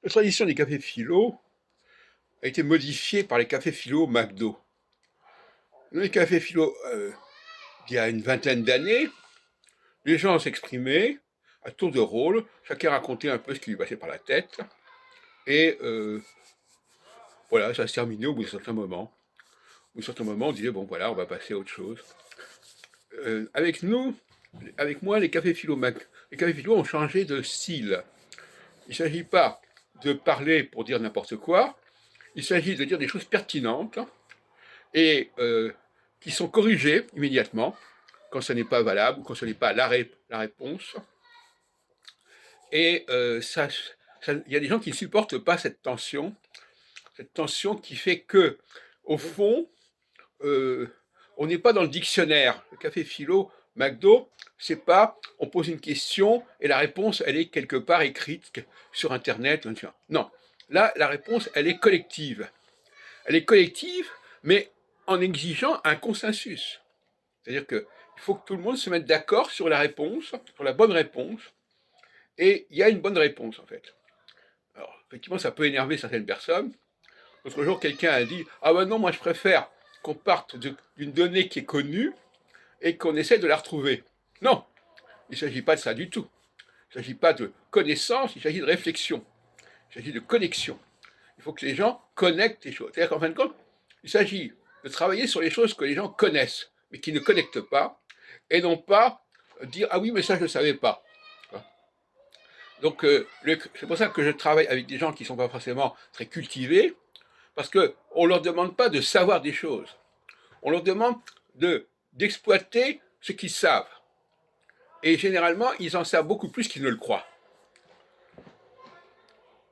La tradition des cafés philo a été modifiée par les cafés philo McDo. Dans les cafés philo, il y a une vingtaine d'années, les gens s'exprimaient à tour de rôle, chacun racontait un peu ce qui lui passait par la tête, et voilà, ça se terminait au bout d'un certain moment. Au bout d'un certain moment, on disait, bon voilà, on va passer à autre chose. Avec nous, avec moi, les cafés philo ont changé de style. Il ne s'agit pas de parler pour dire n'importe quoi, il s'agit de dire des choses pertinentes et qui sont corrigées immédiatement quand ce n'est pas valable ou quand ce n'est pas la réponse. Et il y a des gens qui ne supportent pas cette tension qui fait que, au fond, on n'est pas dans le dictionnaire. Le café philo, McDo, c'est pas on pose une question et la réponse, elle est quelque part écrite sur Internet. Non, là, la réponse, elle est collective. Elle est collective, mais en exigeant un consensus. C'est-à-dire qu'il faut que tout le monde se mette d'accord sur la réponse, sur la bonne réponse, et il y a une bonne réponse en fait. Alors, effectivement, ça peut énerver certaines personnes. L'autre jour, quelqu'un a dit « Ah ben non, moi je préfère qu'on parte d'une donnée qui est connue et qu'on essaie de la retrouver. » Non, il ne s'agit pas de ça du tout. Il ne s'agit pas de connaissance, il s'agit de réflexion. Il s'agit de connexion. Il faut que les gens connectent les choses. C'est-à-dire qu'en fin de compte, il s'agit de travailler sur les choses que les gens connaissent, mais qui ne connectent pas, et non pas dire « Ah oui, mais ça, je ne savais pas. » Donc, c'est pour ça que je travaille avec des gens qui ne sont pas forcément très cultivés, parce qu'on ne leur demande pas de savoir des choses. On leur demande d'exploiter ce qu'ils savent. Et généralement, ils en savent beaucoup plus qu'ils ne le croient.